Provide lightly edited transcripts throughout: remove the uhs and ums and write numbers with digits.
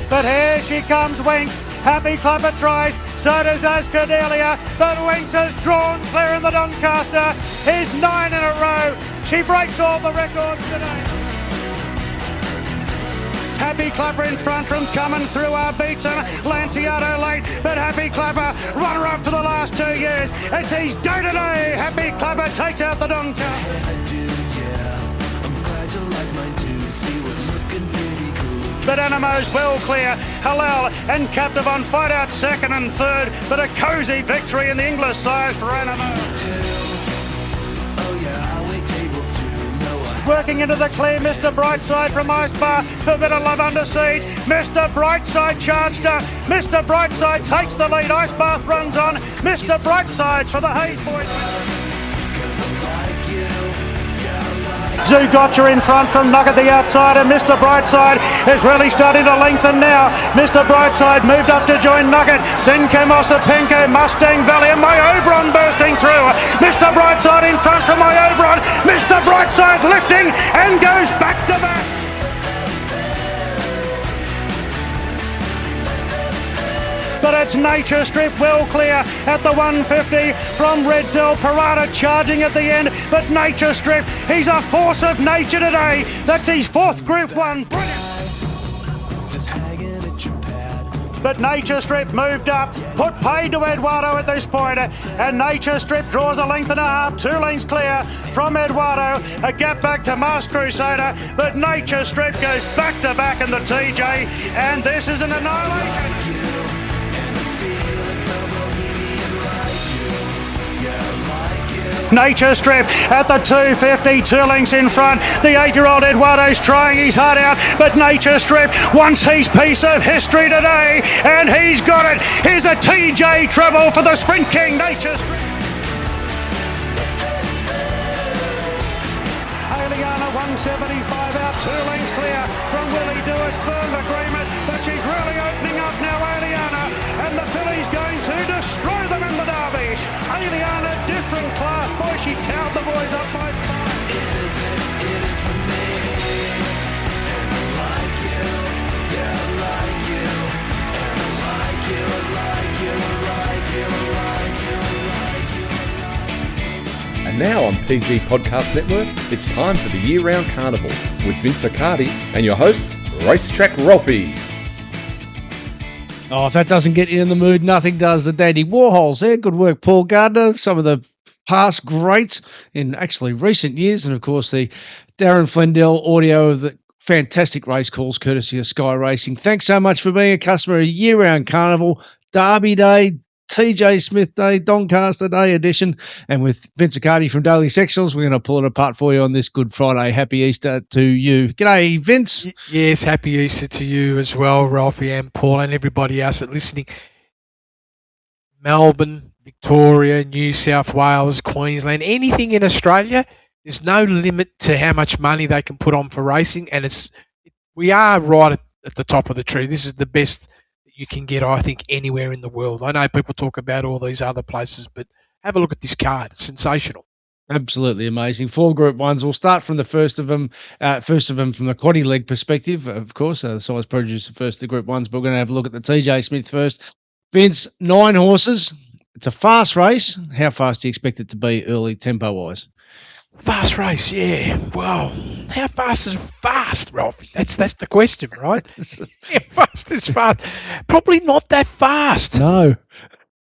But here she comes, Winks. Happy Clapper tries, so does Accardi, but Winks has drawn clear in the Doncaster. He's 9 in a row. She breaks all the records today. Happy Clapper in front from coming through beats him. Lanciato late, but Happy Clapper, runner-up for the last 2 years. It's his day today. Happy Clapper takes out the Doncaster. But Anamo's well clear. Halal and Captive on fight out second and third, but a cosy victory in the English sires for Anamo. Working into the clear, Mr. Brightside from Ice Bar, a bit of love under siege. Mr. Brightside charged her. Mr. Brightside takes the lead. Ice Bath runs on. Mr. Brightside for the Hayes boys. Zoo Gotcha in front from Nugget the outside, and Mr. Brightside is really starting to lengthen now. Mr. Brightside moved up to join Nugget, then came Osapenko, Mustang Valley, and My Oberon bursting through. Mr. Brightside in front from My Oberon. Mr. Brightside lifting and goes back to back. But it's Nature Strip well clear at the 150 from Red Cell. Parada charging at the end, but Nature Strip, he's a force of nature today. That's his 4th Group 1. Brilliant. But Nature Strip moved up, put paid to Eduardo at this point, and Nature Strip draws a length and a half, 2 lengths clear from Eduardo, a gap back to Masked Crusader, but Nature Strip goes back to back in the TJ, and this is an annihilation. Nature Strip at the 250, 2 lengths in front. The 8-year-old Eduardo's trying his heart out, but Nature Strip wants his piece of history today, and he's got it. Here's a TJ treble for the Sprint King, Nature Strip. Aliana 175 out, 2 lengths clear from Willie Dewitt, firm agreement, but she's really opening up now, Aliana, and the filly's going to destroy them in the derby. Aliana, different class, boy, she towed the boys up by 5. It is for me, and I like you, yeah, I like you, and I like you, I like you, I like you, I like you, I like you. And now on PG Podcast Network, it's time for the year-round Carnival with Vince Accardi and your host, Racetrack Ralphy. Oh, if that doesn't get you in the mood, nothing does. The Dandy Warhols there. Good work, Paul Gardner. Some of the past greats in actually recent years. And, of course, the Darren Flendell audio of the fantastic race calls courtesy of Sky Racing. Thanks so much for being a customer of Year-Round Carnival, Derby Day, TJ Smith Day, Doncaster Day edition. And with Vince Accardi from Daily Sectionals, we're going to pull it apart for you on this Good Friday. Happy Easter to you. G'day, Vince. Yes, happy Easter to you as well, Ralphy and Paul and everybody else that's listening. Melbourne, Victoria, New South Wales, Queensland, anything in Australia, there's no limit to how much money they can put on for racing. And we are right at the top of the tree. This is the best you can get, I think, anywhere in the world. I know people talk about all these other places, but have a look at this card. It's sensational. Absolutely amazing. 4 Group 1s. We'll start from the first of them from the quaddy leg perspective, of course. The size producer first, the Group 1s, but we're going to have a look at the TJ Smith first. Vince, 9 horses. It's a fast race. How fast do you expect it to be early tempo-wise? Fast race, yeah. Well, how fast is fast, Ralph? That's the question, right? How fast is fast? Probably not that fast. No.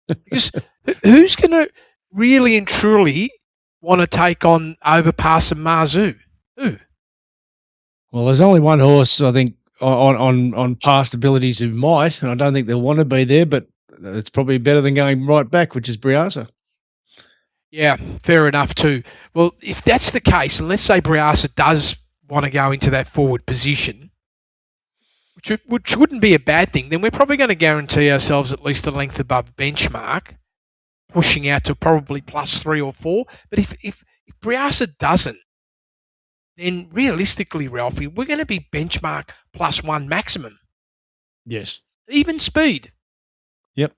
Because who's going to really and truly want to take on Overpass and Marzu? Who? Well, there's only one horse, I think, on past abilities who might, and I don't think they'll want to be there, but it's probably better than going right back, which is Briasa. Yeah, fair enough too. Well, if that's the case, and let's say Briasa does want to go into that forward position, which wouldn't be a bad thing, then we're probably going to guarantee ourselves at least a length above benchmark, pushing out to probably +3 or 4. But if Briasa doesn't, then realistically, Ralphie, we're going to be benchmark +1 maximum. Yes. Even speed. Yep.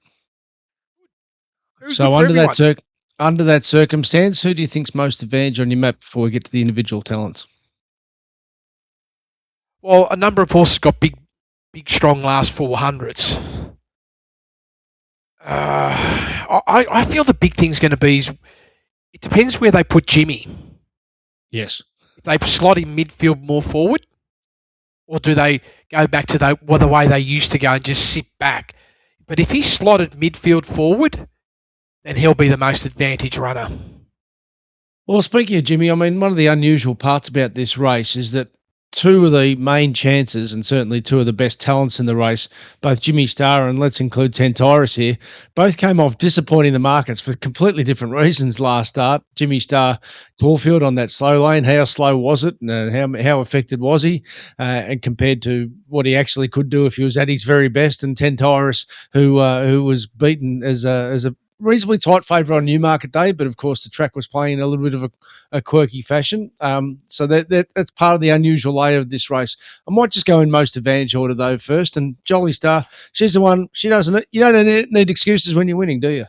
Very So good for under that circumstance, who do you think's most advantage on your map before we get to the individual talents? Well, a number of horses got big big, strong last 400s. I feel the big thing's going to be is it depends where they put Jimmy. Yes. If they slot him midfield more forward, or do they go back to the way they used to go and just sit back? But if he's slotted midfield forward, then he'll be the most advantaged runner. Well, speaking of Jimmy, I mean, one of the unusual parts about this race is that two of the main chances, and certainly two of the best talents in the race, both Jimmy Starr and let's include Tentaris here, both came off disappointing the markets for completely different reasons last start. Jimmy Starr, Caulfield on that slow lane, how slow was it, and how affected was he, and compared to what he actually could do if he was at his very best, and Tentaris, who was beaten as a reasonably tight favourite on Newmarket Day, but of course the track was playing in a little bit of a quirky fashion. So that's part of the unusual layer of this race. I might just go in most advantage order though first. And Jolly Star, she's the one. She doesn't. You don't need excuses when you're winning, do you?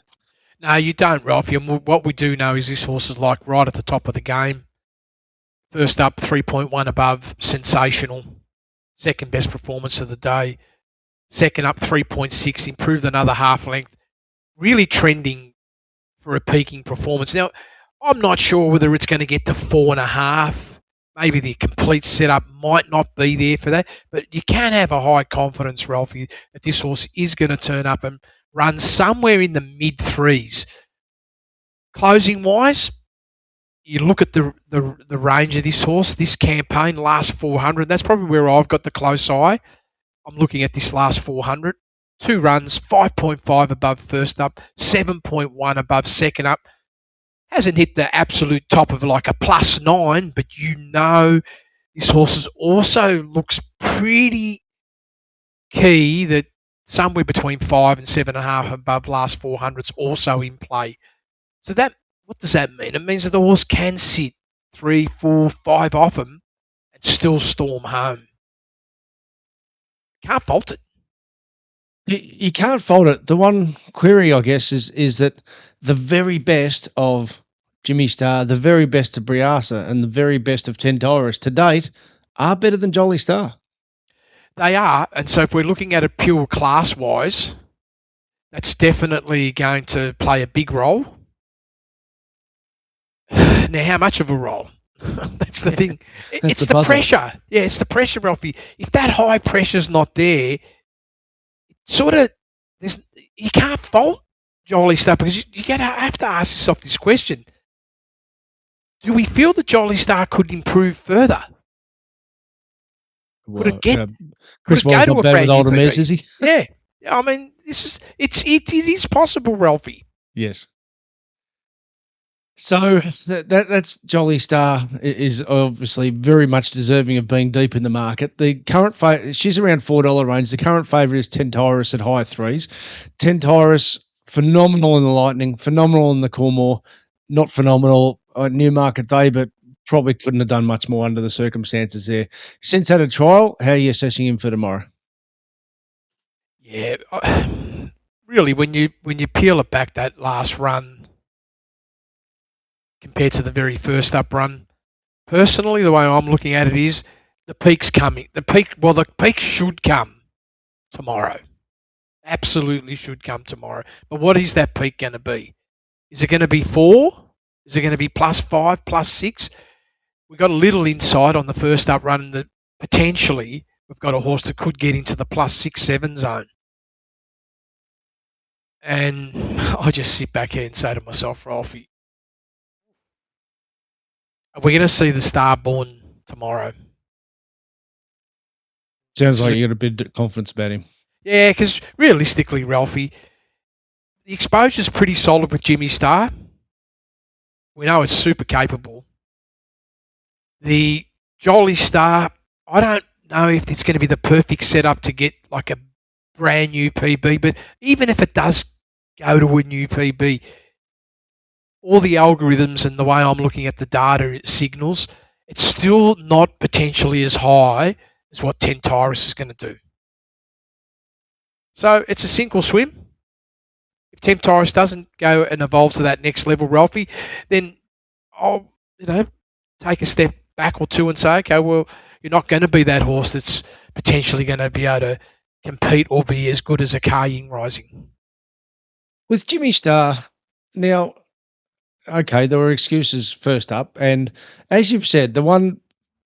No, you don't, Ralphy. And what we do know is this horse is like right at the top of the game. First up, 3.1 above, sensational. Second best performance of the day. Second up, 3.6, improved another half length. Really trending for a peaking performance. Now, I'm not sure whether it's going to get to 4.5. Maybe the complete setup might not be there for that. But you can have a high confidence, Ralphie, that this horse is going to turn up and run somewhere in the mid-3s. Closing-wise, you look at the range of this horse, this campaign, last 400. That's probably where I've got the close eye. I'm looking at this last 400. 2 runs, 5.5 above first up, 7.1 above second up. Hasn't hit the absolute top of like a +9, but this horse also looks pretty key that somewhere between 5 and 7.5 above last 400's also in play. So what does that mean? It means that the horse can sit 3, 4, 5 off him and still storm home. Can't fault it. You can't fault it. The one query, I guess, is that the very best of Jimmy Starr, the very best of Briasa, and the very best of Tentaris to date are better than Jolly Star. They are, and so if we're looking at it pure class-wise, that's definitely going to play a big role. Now, how much of a role? That's the thing. It's the pressure. Yeah, it's the pressure, Ralphie. If that high pressure's not there, you can't fault Jolly Star because you have to ask yourself this question. Do we feel that Jolly Star could improve further? Well, could it get Chris Wall's not bad with older mares, is he? Yeah. I mean, it is possible, Ralphie. Yes. So that's Jolly Star is obviously very much deserving of being deep in the market. The current she's around $4 range. The current favourite is Tentaris at high 3s. Tentaris, phenomenal in the Lightning, phenomenal in the Coolmore, not phenomenal at Newmarket Day, but probably couldn't have done much more under the circumstances there. Since had a trial, how are you assessing him for tomorrow? Yeah, really, when you peel it back, that last run compared to the very first up run, personally, the way I'm looking at it is the peak's coming. The peak should come tomorrow. Absolutely should come tomorrow. But what is that peak going to be? Is it going to be 4? Is it going to be +5, +6? We got a little insight on the first up run that potentially we've got a horse that could get into the +6, 7 zone. And I just sit back here and say to myself, Ralphie, are we going to see the Star born tomorrow? Sounds like you got a bit of confidence about him. Yeah, because realistically, Ralphie, the exposure's pretty solid with Jimmy Star. We know it's super capable. The Jolly Star, I don't know if it's going to be the perfect setup to get like a brand new PB, but even if it does go to a new PB, all the algorithms and the way I'm looking at the data signals, it's still not potentially as high as what Tentaris is going to do. So it's a sink or swim. If Tentaris doesn't go and evolve to that next level, Ralphie, then I'll take a step back or two and say, okay, well, you're not going to be that horse that's potentially going to be able to compete or be as good as a Car Ying Rising. With Jimmy Star, now, okay, there were excuses first up, and as you've said, the one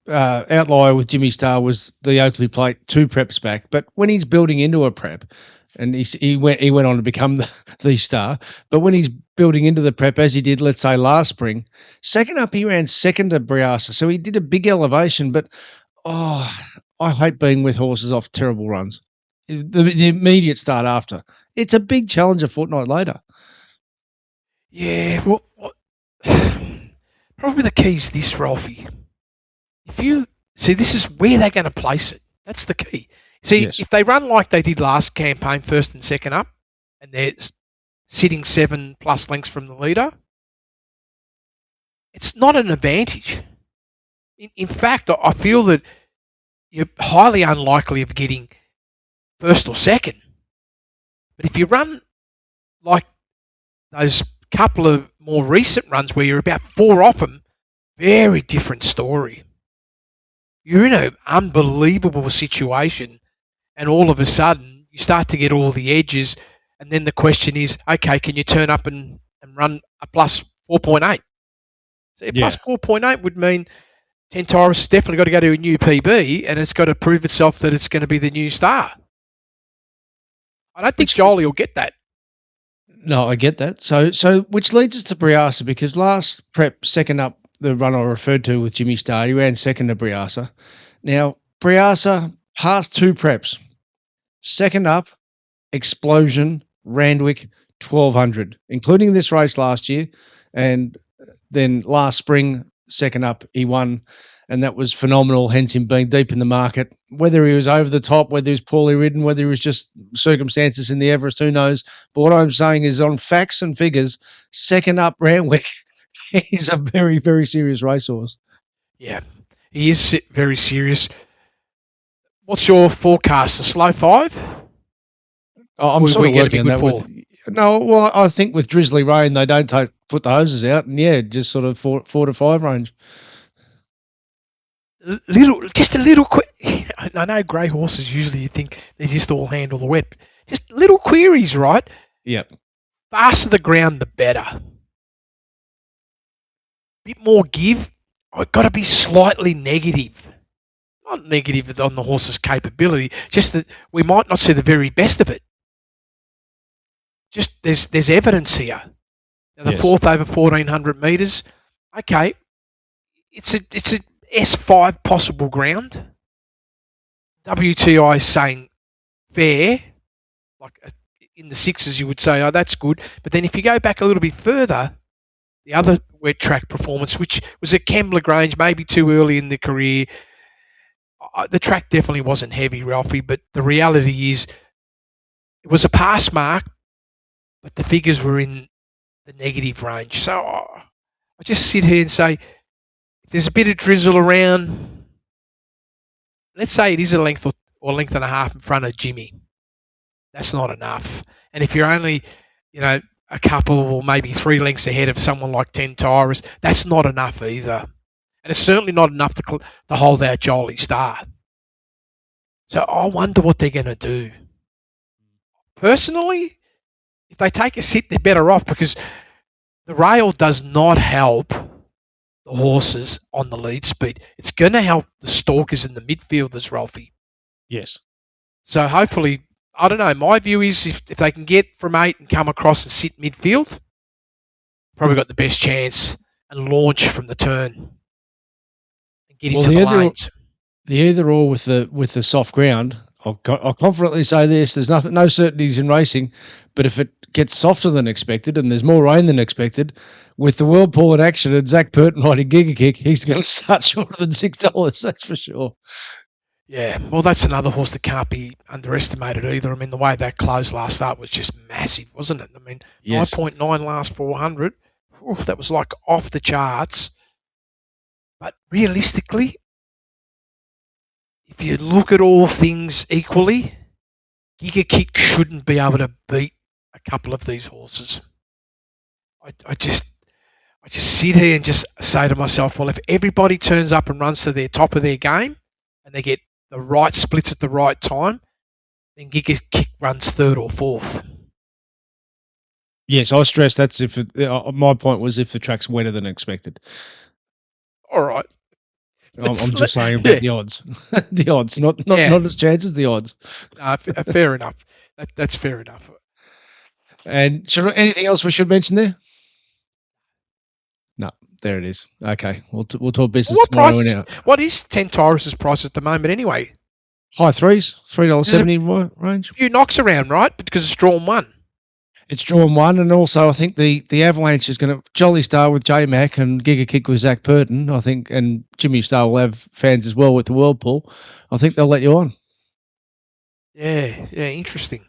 outlier with Jimmy Star was the Oakley Plate 2 preps back. But when he's building into a prep, and he went on to become the star, but when he's building into the prep, as he did, let's say, last spring, second up, he ran second to Briasa. So he did a big elevation, but, I hate being with horses off terrible runs. The immediate start after. It's a big challenge a fortnight later. Yeah, well, probably the key is this, Ralphie. If you see, this is where they're going to place it. That's the key. See, Yes. If they run like they did last campaign, first and second up, and they're sitting 7+ lengths from the leader, it's not an advantage. In fact, I feel that you're highly unlikely of getting first or second. But if you run like those couple of more recent runs where you're about 4 off them, very different story. You're in an unbelievable situation, and all of a sudden you start to get all the edges, and then the question is, okay, can you turn up and run a plus 4.8? So a plus 4.8 would mean Tentaurus has definitely got to go to a new PB, and it's got to prove itself that it's going to be the new star. I don't think Jolie will get that. No, I get that. So which leads us to Briasa, because last prep, second up, the run I referred to with Jimmy Star, he ran second to Briasa. Now, Briasa past 2 preps. Second up, Explosion, Randwick, 1200, including this race last year. And then last spring, second up, he won. And that was phenomenal, hence him being deep in the market. Whether he was over the top, whether he was poorly ridden, whether he was just circumstances in the Everest, who knows. But what I'm saying is, on facts and figures, second up Randwick, he's a very, very serious racehorse. Yeah, he is very serious. What's your forecast? A slow 5? I'm sort of working on that with. No, well, I think with drizzly rain, they don't put the hoses out, and just sort of 4 to 5 range. Just a little quick. I know grey horses usually you think they just all handle the wet. Just little queries, right? Yep. Faster the ground, the better. Bit more give. I've got to be slightly negative. Not negative on the horse's capability, just that we might not see the very best of it. Just there's evidence here. Now, the fourth over 1,400 metres. Okay, it's a S5 possible ground. WTI is saying fair, like in the 6s you would say, oh, that's good. But then if you go back a little bit further, the other wet track performance, which was at Kembla Grange, maybe too early in the career, the track definitely wasn't heavy, Ralphie, but the reality is it was a pass mark, but the figures were in the negative range. So I just sit here and say, if there's a bit of drizzle around, let's say it is a length or length and a half in front of Jimmy. That's not enough. And if you're only, a couple or maybe 3 lengths ahead of someone like Tentaurus, that's not enough either. And it's certainly not enough to hold out Jolie Star. So I wonder what they're going to do. Personally, if they take a sit, they're better off, because the rail does not help the horses on the lead speed. It's going to help the stalkers and the midfielders, Ralphie. Yes. So hopefully, I don't know, my view is if they can get from 8 and come across and sit midfield, probably got the best chance and launch from the turn and get into the lanes. The either or with the soft ground, I'll confidently say this, there's no certainties in racing, but if it gets softer than expected and there's more rain than expected, with the Whirlpool in action and Zach Purton riding Giga Kick, he's going to start shorter than $6, that's for sure. Yeah, well, that's another horse that can't be underestimated either. I mean, the way that closed last start was just massive, wasn't it? I mean, 9.9 last 400. Oof, that was like off the charts. But realistically, if you look at all things equally, Giga Kick shouldn't be able to beat a couple of these horses. I just sit here and just say to myself, well, if everybody turns up and runs to their top of their game, and they get the right splits at the right time, then Giga Kick runs third or fourth. Yes, I stress that's if my point was if the track's wetter than expected. All right. I'm just saying about the odds. The odds, not its chances, the odds. Fair enough. That's fair enough. And anything else we should mention there? No, there it is. Okay, we'll talk business tomorrow. What is Tentorus's price at the moment anyway? High threes, $3.70 range. A few knocks around, right? Because it's drawn one. It's drawn one, and also I think the Avalanche is going to Jolly Star with J Mac and Giga Kick with Zach Purton, I think, and Jimmy Star will have fans as well with the Whirlpool. I think they'll let you on. Yeah, interesting.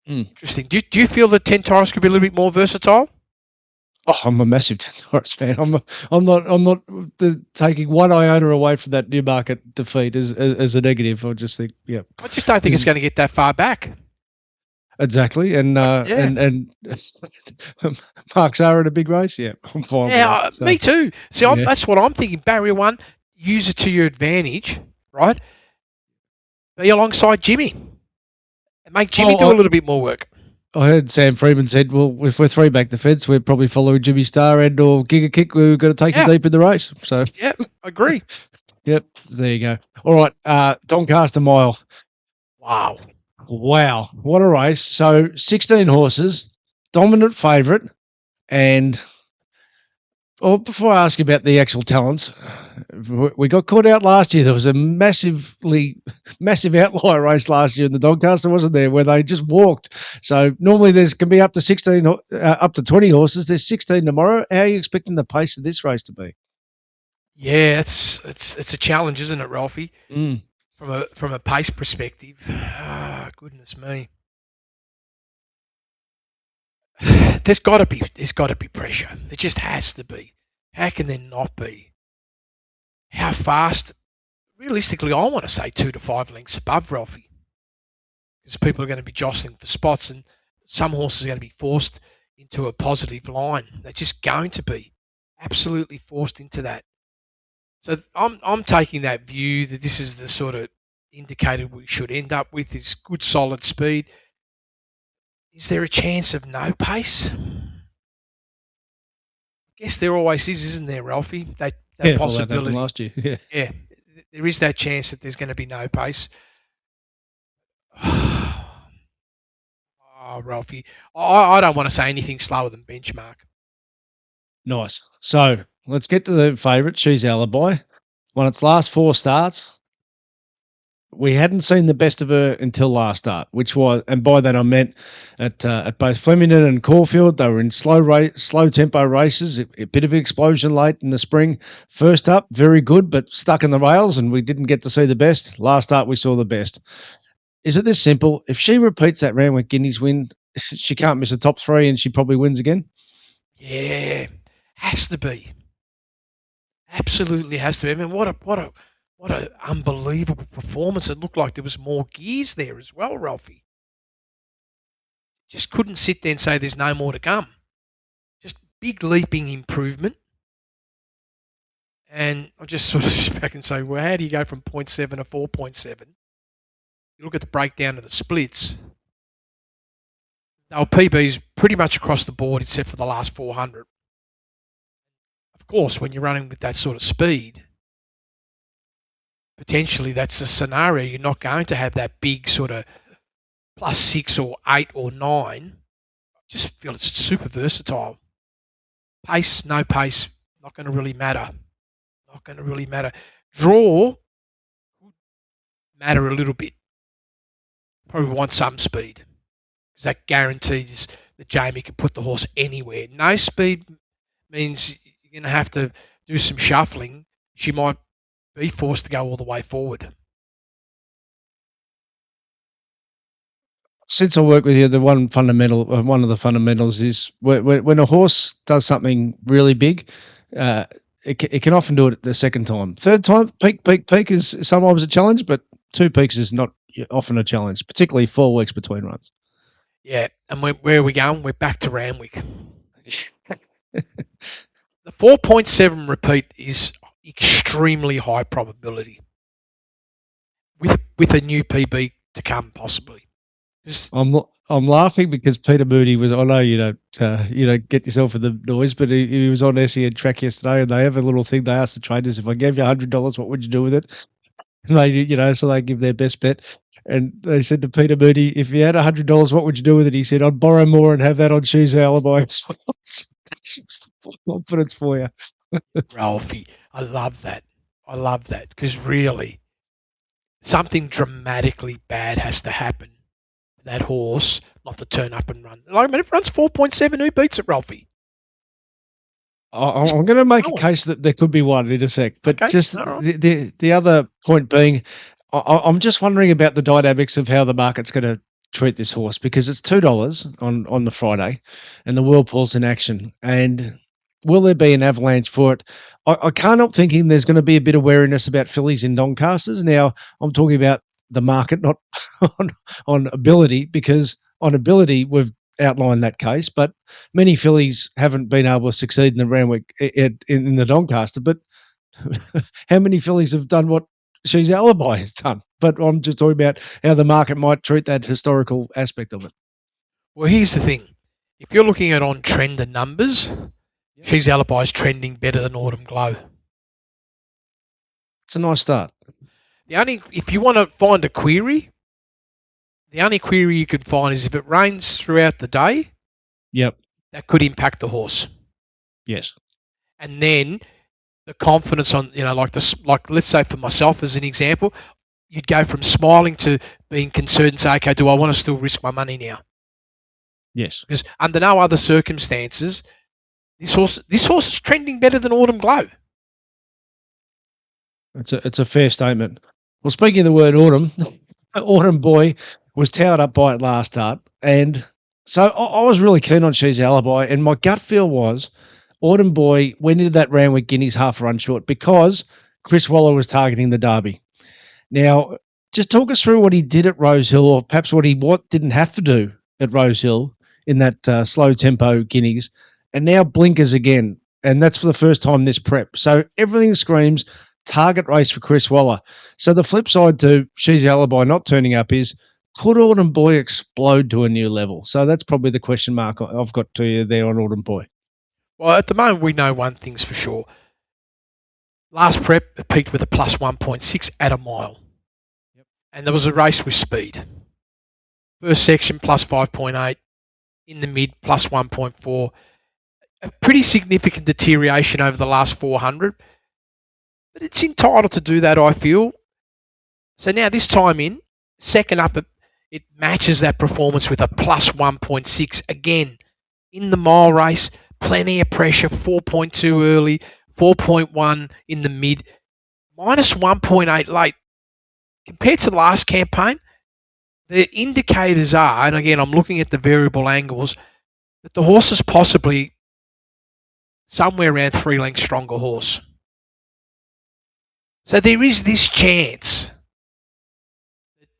Interesting. Do you feel that Tentorus could be a little bit more versatile? Oh, I'm a massive Tentorus fan. I'm not taking one iota away from that Newmarket defeat as a negative. I just think, yeah. I just don't think it's going to get that far back. Exactly, and Mark's are in a big race. Yeah, I'm fine. Yeah, with that, me too. See, that's what I'm thinking. Barrier 1, use it to your advantage, right? Be alongside Jimmy and make Jimmy do a little bit more work. I heard Sam Freeman said, "Well, if we're three back the fence, we're probably following Jimmy Star and or Giga Kick. We're going to take it deep in the race." So, yeah, I agree. Yep, there you go. All right, Doncaster Mile. Wow, what a race. So 16 horses, dominant favourite, and before I ask you about the actual talents, we got caught out last year. There was a massive outlier race last year in the Doncaster, wasn't there, where they just walked. So normally can be up to 16, up to 20 horses. There's 16 tomorrow. How are you expecting the pace of this race to be? Yeah, it's a challenge, isn't it, Ralphy? From a pace perspective, goodness me, there's got to be pressure. There just has to be. How can there not be? How fast? Realistically, I want to say 2 to 5 lengths above Ralphy, because people are going to be jostling for spots, and some horses are going to be forced into a positive line. They're just going to be absolutely forced into that. So I'm taking that view that this is the sort of indicator we should end up with is good solid speed. Is there a chance of no pace? I guess there always is, isn't there, Ralphie? That possibility. Well, that happened last year. Yeah, there is that chance that there's going to be no pace. Oh, Ralphie, I don't want to say anything slower than benchmark. Nice. So let's get to the favourite. She's Alibi. Won its last 4 starts. We hadn't seen the best of her until last start, which was, and by that I meant at both Flemington and Caulfield, they were in slow tempo races. A bit of an explosion late in the spring. First up, very good, but stuck in the rails, and we didn't get to see the best. Last start, we saw the best. Is it this simple? If she repeats that Randwick Guineas win, she can't miss a top 3, and she probably wins again. Yeah, has to be. Absolutely has to be. I mean, what a unbelievable performance. It looked like there was more gears there as well, Ralphie. Just couldn't sit there and say there's no more to come. Just big leaping improvement. And I just sort of sit back and say, well, how do you go from 0.7 to 4.7? You look at the breakdown of the splits. Now, PB's pretty much across the board except for the last 400. Of course, when you're running with that sort of speed, potentially that's a scenario you're not going to have that big sort of +6 or 8 or 9. Just feel it's super versatile. Pace, no pace, not going to really matter. Not going to really matter. Draw would matter a little bit. Probably want some speed, because that guarantees that Jamie can put the horse anywhere. No speed means you're going to have to do some shuffling. She might be forced to go all the way forward. Since I work with you, one of the fundamentals is when a horse does something really big, it can often do it the second time. Third time, peak is sometimes a challenge, but 2 peaks is not often a challenge, particularly 4 weeks between runs. Yeah, and where are we going? We're back to Randwick. The 4.7 repeat is extremely high probability. with a new PB to come, possibly. I'm laughing because Peter Moody was. I know you don't get yourself in the noise, but he was on SEN track yesterday, and they have a little thing. They ask the traders, if I gave you $100, what would you do with it? And they, so they give their best bet. And they said to Peter Moody, if you had $100, what would you do with it? He said, I'd borrow more and have that on Shoes Alibi as well. That's confidence for you. Ralphy, I love that. I love that because really, something dramatically bad has to happen for that horse not to turn up and run. Like, I mean, it runs 4.7. Who beats it, Ralphie? I'm going to make a case that there could be one in a sec, but Okay, just all right. the other point being, I'm just wondering about the dynamics of how the market's going to treat this horse, because it's $2 on the Friday, and the Whirlpool's in action. And will there be an avalanche for it? I can't help thinking there's going to be a bit of wariness about fillies in Doncasters. Now, I'm talking about the market, not on ability, because on ability we've outlined that case, but many fillies haven't been able to succeed in the Randwick in the Doncaster. But how many fillies have done what She's Alibi has done? But I'm just talking about how the market might treat that historical aspect of it. Well, here's the thing. If you're looking at on trend and numbers, She's Alibi is trending better than Autumn Glow. It's a nice start. If you want to find a query, the only query you can find is if it rains throughout the day. Yep. That could impact the horse. Yes. And then the confidence on, like let's say for myself as an example, you'd go from smiling to being concerned and say, okay, do I want to still risk my money now? Yes. Because under no other circumstances, this horse is trending better than Autumn Glow. It's a fair statement. Well, speaking of the word autumn, Autumn Boy was towered up by it last start, and so I was really keen on She's Alibi, and my gut feel was Autumn Boy went into that Randwick Guineas half run short because Chris Waller was targeting the Derby. Now, just talk us through what he did at Rosehill, or perhaps what didn't have to do at Rosehill in that slow tempo Guineas, and now blinkers again, and that's for the first time this prep. So everything screams target race for Chris Waller. So the flip side to She's Alibi not turning up is, could Autumn Boy explode to a new level? So that's probably the question mark I've got to you there on Autumn Boy. Well, at the moment, we know one thing's for sure. Last prep, it peaked with a plus 1.6 at a mile. Yep. And there was a race with speed. First section, plus 5.8. In the mid, plus 1.4. A pretty significant deterioration over the last 400. But it's entitled to do that, I feel. So now this time in, second up, it matches that performance with a plus 1.6. Again, in the mile race, plenty of pressure, 4.2 early, 4.1 in the mid, minus 1.8 late. Compared to the last campaign, the indicators are, and again, I'm looking at the variable angles, that the horse is possibly somewhere around 3 lengths stronger horse. So there is this chance.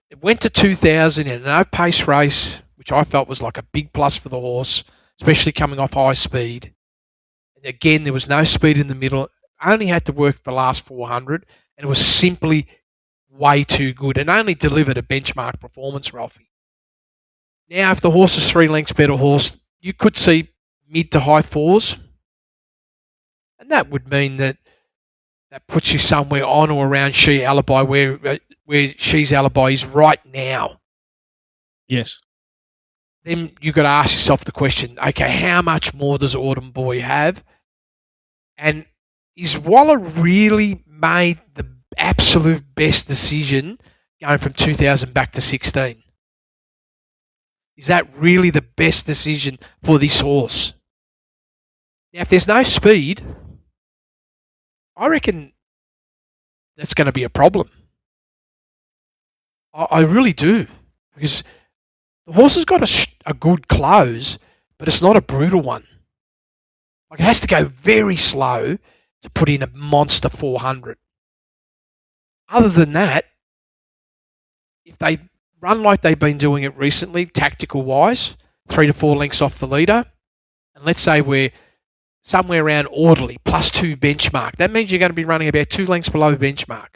It went to 2,000 in an no-pace race, which I felt was like a big plus for the horse, especially coming off high speed. And again, there was no speed in the middle. Only had to work the last 400, and it was simply way too good and only delivered a benchmark performance, Ralphy. Now, if the horse is 3 lengths better horse, you could see mid to high fours. And that would mean that puts you somewhere on or around She's Alibi, where She's Alibi is right now. Yes. Then you've got to ask yourself the question, okay, how much more does Autumn Boy have? And is Waller really made the absolute best decision going from 2000 back to 16? Is that really the best decision for this horse? Now, if there's no speed, I reckon that's going to be a problem. I really do. Because the horse has got a good close, but it's not a brutal one. Like, it has to go very slow to put in a monster 400. Other than that, if they run like they've been doing it recently, tactical-wise, 3 to 4 lengths off the leader, and let's say we're somewhere around orderly, plus 2 benchmark. That means you're going to be running about 2 lengths below benchmark.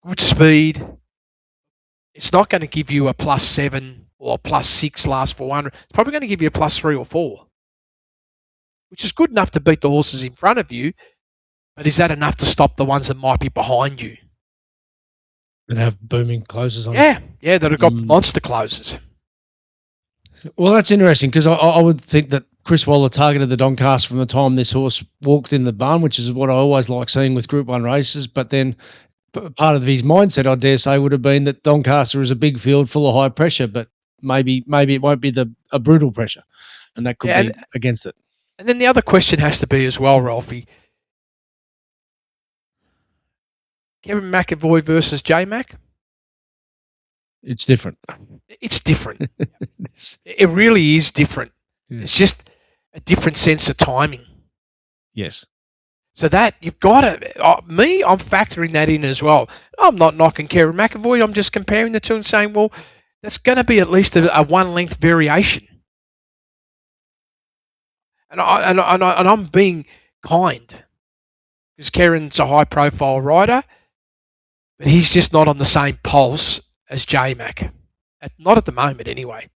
Good speed, it's not going to give you a +7 or a +6 last 400. It's probably going to give you a +3 or 4, which is good enough to beat the horses in front of you. But is that enough to stop the ones that might be behind you? And have booming closes on. Yeah, that have got monster closes. Well, that's interesting because I would think that Chris Waller targeted the Doncaster from the time this horse walked in the barn, which is what I always like seeing with Group 1 races. But then part of his mindset, I dare say, would have been that Doncaster is a big field full of high pressure, but maybe it won't be a brutal pressure, and that could be against it. And then the other question has to be as well, Ralphie. Kevin McAvoy versus J-Mac? It's different. It's different. It really is different. Yeah. It's just a different sense of timing. Yes. So that you've got to, I'm factoring that in as well. I'm not knocking Kevin McAvoy. I'm just comparing the two and saying, well, that's going to be at least a one-length variation. And I'm being kind because Keren's a high-profile rider, but he's just not on the same pulse as J-Mac. Not at the moment, anyway.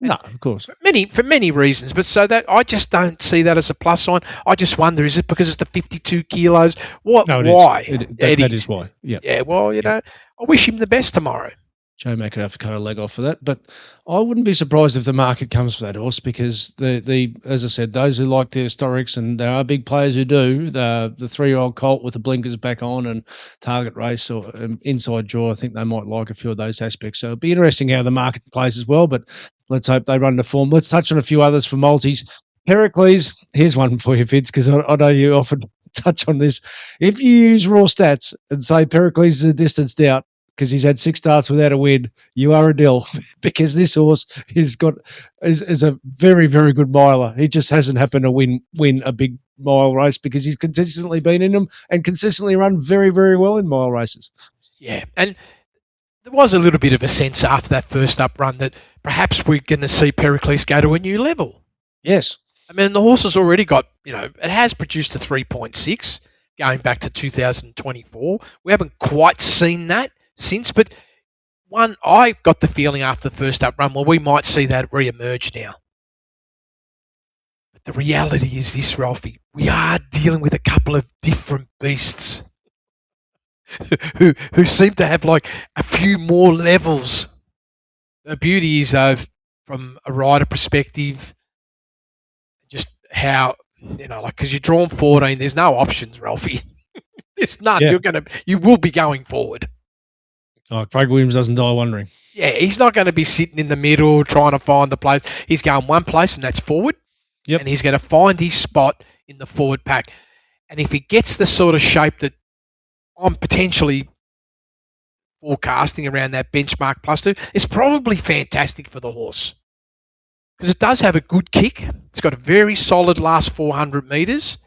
No, of course. For many reasons, but so that I just don't see that as a plus sign. I just wonder, is it because it's the 52 kilos? What? No, why? That is why. Yeah. Yeah. Well, I wish him the best tomorrow. J-Mac could have to cut a leg off for that, but I wouldn't be surprised if the market comes for that horse because the as I said, those who like the historics, and there are big players who do, the 3-year-old colt with the blinkers back on and target race or inside draw, I think they might like a few of those aspects. So it'll be interesting how the market plays as well, but let's hope they run to form. Let's touch on a few others for multis. Pericles, here's one for you, Fitz, because I know you often touch on this. If you use raw stats and say Pericles is a distanced out, because he's had 6 starts without a win, you are a dill because this horse is a very, very good miler. He just hasn't happened to win a big mile race because he's consistently been in them and consistently run very, very well in mile races. Yeah, and there was a little bit of a sense after that first up run that perhaps we're going to see Pericles go to a new level. Yes. I mean, the horse has already got, it has produced a 3.6 going back to 2024. We haven't quite seen that since, but I got the feeling after the first up run, well, we might see that re-emerge now. But the reality is this, Ralphie, we are dealing with a couple of different beasts who seem to have like a few more levels. The beauty is, though, from a rider perspective, just how, because you're drawn 14, there's no options, Ralphie. There's none. Yeah. You will be going forward. Oh, Craig Williams doesn't die wondering. Yeah, he's not going to be sitting in the middle trying to find the place. He's going one place, and that's forward. Yep. And he's going to find his spot in the forward pack. And if he gets the sort of shape that I'm potentially forecasting around that benchmark +2, it's probably fantastic for the horse. Because it does have a good kick. It's got a very solid last 400 metres.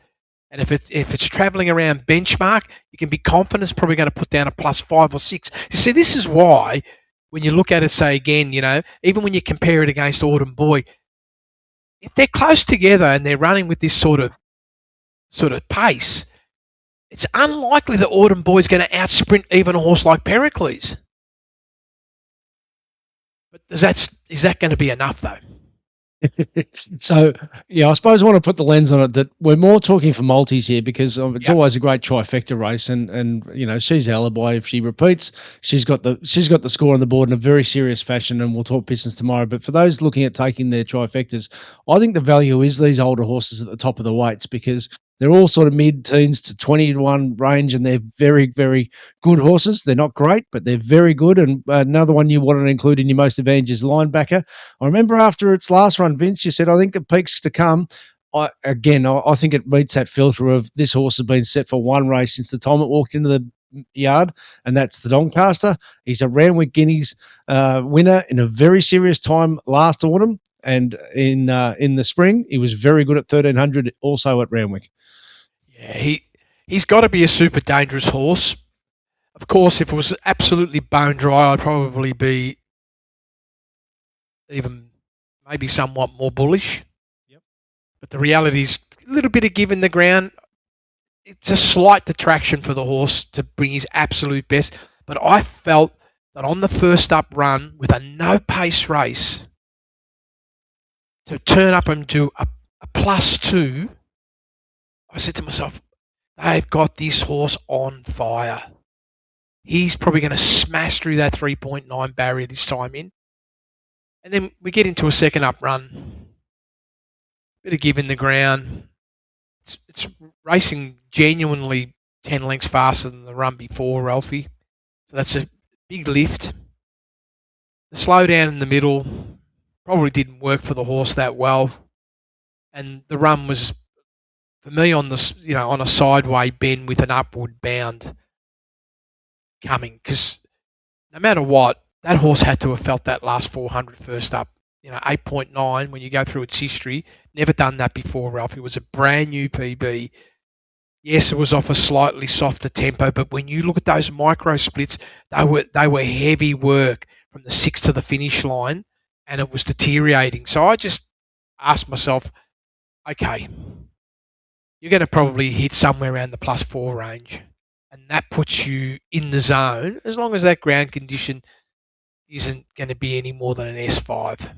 And if it's travelling around benchmark, you can be confident it's probably going to put down a +5 or 6. You see, this is why when you look at it, say again, even when you compare it against Autumn Boy, if they're close together and they're running with this sort of pace, it's unlikely that Autumn Boy is going to outsprint even a horse like Pericles. But is that going to be enough, though? So, yeah, I suppose I want to put the lens on it that we're more talking for multis here because it's always a great trifecta race, and she's alibi. If she repeats, she's got the score on the board in a very serious fashion, and we'll talk business tomorrow. But for those looking at taking their trifectas, I think the value is these older horses at the top of the weights because they're all sort of mid-teens to 20-1 range, and they're very, very good horses. They're not great, but they're very good. And another one you want to include in your most advantage is Linebacker. I remember after its last run, Vince, you said, I think the peak's to come. I think it meets that filter of this horse has been set for one race since the time it walked into the yard, and that's the Doncaster. He's a Randwick Guineas winner in a very serious time last autumn, and in the spring, he was very good at 1300 also at Randwick. Yeah, he's got to be a super dangerous horse. Of course, if it was absolutely bone dry, I'd probably be even maybe somewhat more bullish. Yep. But the reality is a little bit of give in the ground. It's a slight detraction for the horse to bring his absolute best. But I felt that on the first up run with a no-pace race to turn up and do a +2, I said to myself, they've got this horse on fire. He's probably going to smash through that 3.9 barrier this time in. And then we get into a second up run. Bit of give in the ground. It's racing genuinely 10 lengths faster than the run before, Ralphy. So that's a big lift. The slowdown in the middle probably didn't work for the horse that well. And the run was, for me, on the on a sideway bend with an upward bound coming. Because no matter what, that horse had to have felt that last 400 first up. 8.9 when you go through its history. Never done that before, Ralph. It was a brand new PB. Yes, it was off a slightly softer tempo, but when you look at those micro splits, they were heavy work from the 6 to the finish line, and it was deteriorating. So I just asked myself, okay, you're going to probably hit somewhere around the +4 range, and that puts you in the zone as long as that ground condition isn't going to be any more than an S5.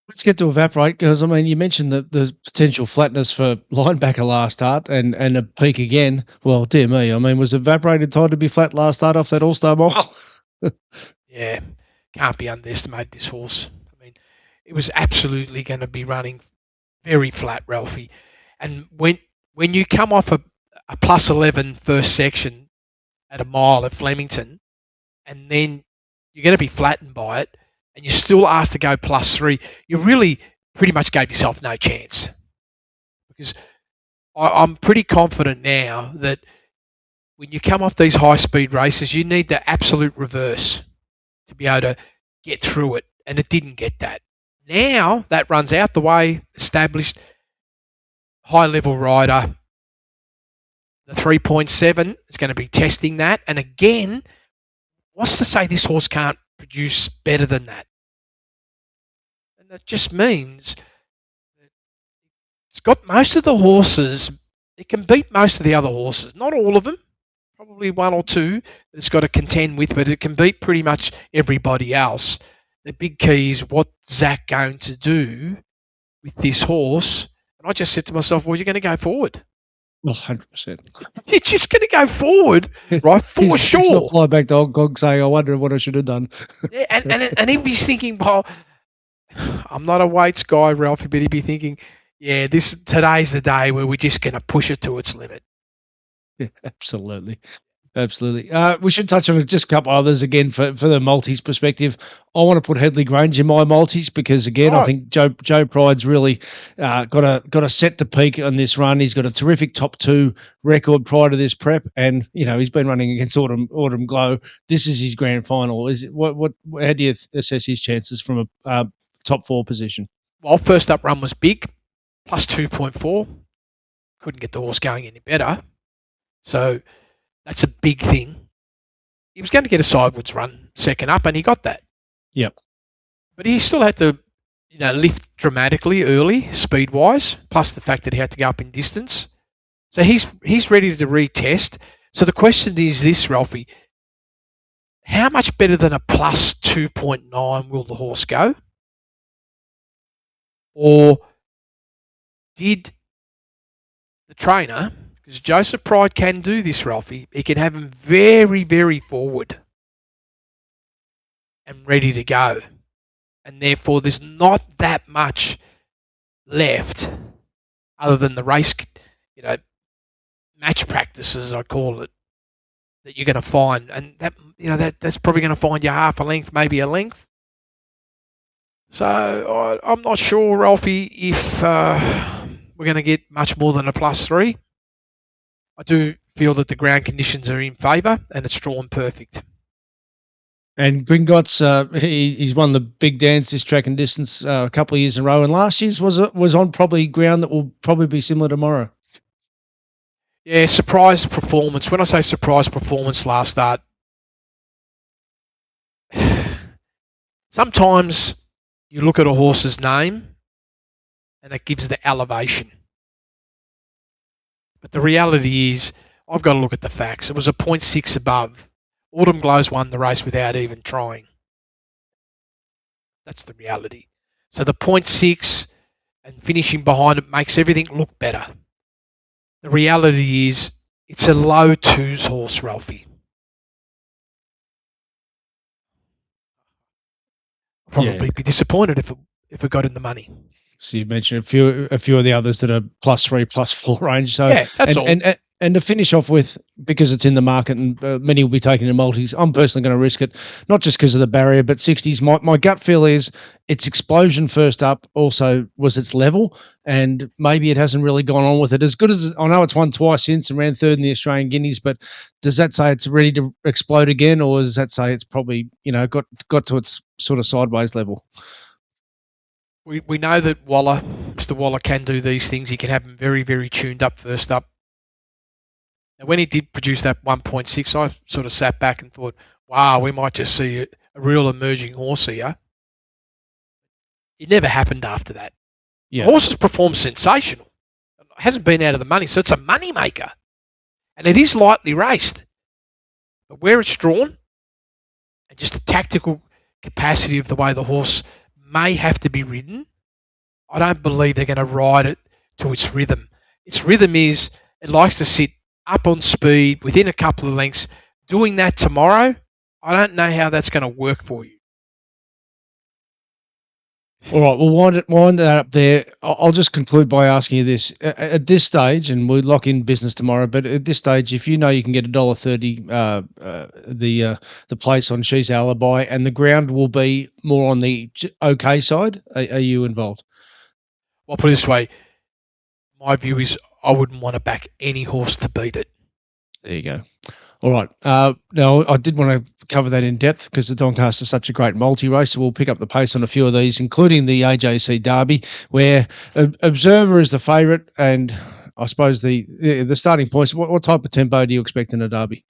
Let's get to Evaporate, because, I mean, you mentioned the potential flatness for Linebacker last start and a peak again. Well, dear me, I mean, was Evaporated time to be flat last start off that All-Star Mile? Yeah, can't be underestimated, this horse. I mean, it was absolutely going to be running very flat, Ralphie. And when you come off a +11 first section at a mile at Flemington, and then you're going to be flattened by it, and you're still asked to go +3, you really pretty much gave yourself no chance. Because I'm pretty confident now that when you come off these high-speed races, you need the absolute reverse to be able to get through it, and it didn't get that. Now that runs out the way, established high-level rider. The 3.7 is going to be testing that, and again, what's to say this horse can't produce better than that? And that just means that it's got most of the horses, it can beat most of the other horses. Not all of them, probably one or two that it's got to contend with, but it can beat pretty much everybody else. The big key is what Zach going to do with this horse. And I just said to myself, well, you're going to go forward. Well, 100%. You're just going to go forward, right? For sure. He's not fly back to Hong Kong saying, I wonder what I should have done. Yeah, and he'd be thinking, well, I'm not a weights guy, Ralphie, but he'd be thinking, yeah, today's the day where we're just going to push it to its limit. Yeah, absolutely. Absolutely. We should touch on just a couple others again for the multis perspective. I want to put Headley Grange in my multis because, again, I think Joe Pride's really got a set to peak on this run. He's got a terrific top 2 record prior to this prep, and he's been running against Autumn Glow. This is his grand final. Is it what? How do you assess his chances from a top 4 position? Well, first up run was big, +2.4. Couldn't get the horse going any better. So that's a big thing. He was going to get a sidewards run second up, and he got that. Yep. But he still had to, lift dramatically early, speed-wise, plus the fact that he had to go up in distance. So he's ready to retest. So the question is this, Ralphie. How much better than a +2.9 will the horse go? Or did the trainer... Because Joseph Pride can do this, Ralphie. He can have him very, very forward and ready to go. And therefore, there's not that much left other than the race, match practices, I call it, that you're going to find. And that's probably going to find you half a length, maybe a length. So I'm not sure, Ralphie, if we're going to get much more than a +3. I do feel that the ground conditions are in favour and it's drawn perfect. And Gringotts, he's won the big dance this track and distance a couple of years in a row, and last year's was on probably ground that will probably be similar tomorrow. Yeah, surprise performance. When I say surprise performance last start, sometimes you look at a horse's name and it gives the elevation. But the reality is, I've got to look at the facts. It was a 0.6 above Autumn Glows won the race without even trying. That's the reality. So the 0.6 and finishing behind it makes everything look better. The reality is it's a low twos horse, Ralphie. I'll probably be disappointed if it got in the money. So you mentioned a few of the others that are +3, +4 range. So yeah, that's all. And to finish off with, because it's in the market and many will be taking the multis, I'm personally going to risk it, not just because of the barrier, but 60s. My gut feel is its explosion first up also was its level, and maybe it hasn't really gone on with it as good as I know it's won twice since and ran third in the Australian Guineas. But does that say it's ready to explode again, or does that say it's probably got to its sort of sideways level? We know that Mr. Waller can do these things. He can have them very, very tuned up first up. Now, when he did produce that 1.6, I sort of sat back and thought, wow, we might just see a real emerging horse here. It never happened after that. Yeah. The horse has performed sensational. It hasn't been out of the money, so it's a money maker. And it is lightly raced. But where it's drawn, and just the tactical capacity of the way the horse may have to be ridden, I don't believe they're going to ride it to its rhythm. Its rhythm is it likes to sit up on speed within a couple of lengths. Doing that tomorrow, I don't know how that's going to work for you. All right, we'll wind that up there. I'll just conclude by asking you this. At this stage, and we'll lock in business tomorrow, but at this stage, if you know you can get $1.30 the place on She's Alibi, and the ground will be more on the okay side, are you involved? Well, put it this way, my view is I wouldn't want to back any horse to beat it. There you go. All right. Now, I did want to cover that in depth because the Doncaster is such a great multi-race. So we'll pick up the pace on a few of these, including the AJC Derby, where Observer is the favourite. And I suppose the starting points, what type of tempo do you expect in a Derby?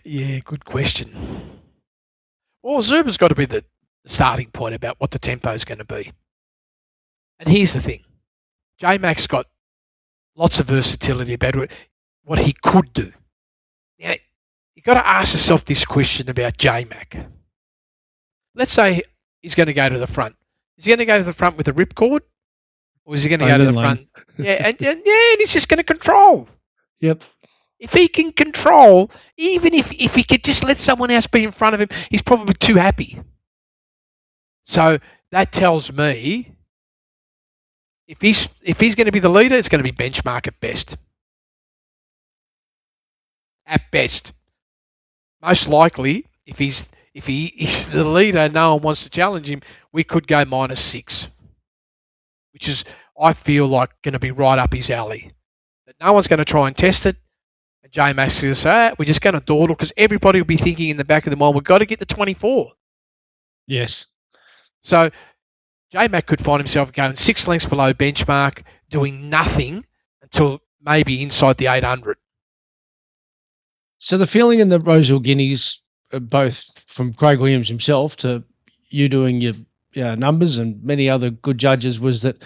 Yeah, good question. Well, Observer's got to be the starting point about what the tempo is going to be. And here's the thing. J-Mac's got lots of versatility about what he could do. Now, you've got to ask yourself this question about J-Mac. Let's say he's going to go to the front. Is he going to go to the front with a ripcord? Or is he going to go to the front? Yeah, and he's just going to control. Yep. If he can control, even if he could just let someone else be in front of him, he's probably too happy. So that tells me if he's going to be the leader, it's going to be benchmark at best. At best. Most likely, if he is the leader and no one wants to challenge him, we could go -6, which is, I feel like, going to be right up his alley. But no one's going to try and test it. And J-Mac's going to say, we're just going to dawdle because everybody will be thinking in the back of their mind, we've got to get the 24. Yes. So J-Mac could find himself going 6 lengths below benchmark, doing nothing until maybe inside the 800. So the feeling in the Rosehill Guineas, both from Craig Williams himself to you doing your numbers and many other good judges, was that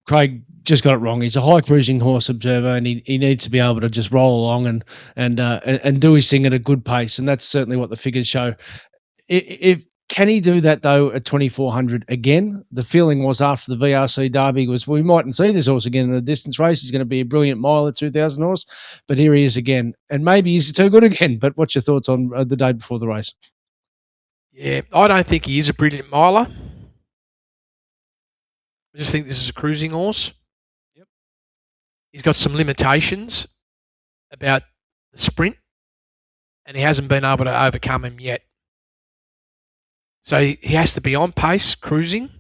Craig just got it wrong. He's a high cruising horse, Observer, and he needs to be able to just roll along and do his thing at a good pace, and that's certainly what the figures show. If can he do that, though, at 2,400 again? The feeling was after the VRC Derby was we mightn't see this horse again in a distance race. He's going to be a brilliant mile at 2,000 horse, but here he is again. And maybe he's too good again, but what's your thoughts on the day before the race? Yeah, I don't think he is a brilliant miler. I just think this is a cruising horse. Yep. He's got some limitations about the sprint, and he hasn't been able to overcome him yet. So he has to be on pace, cruising.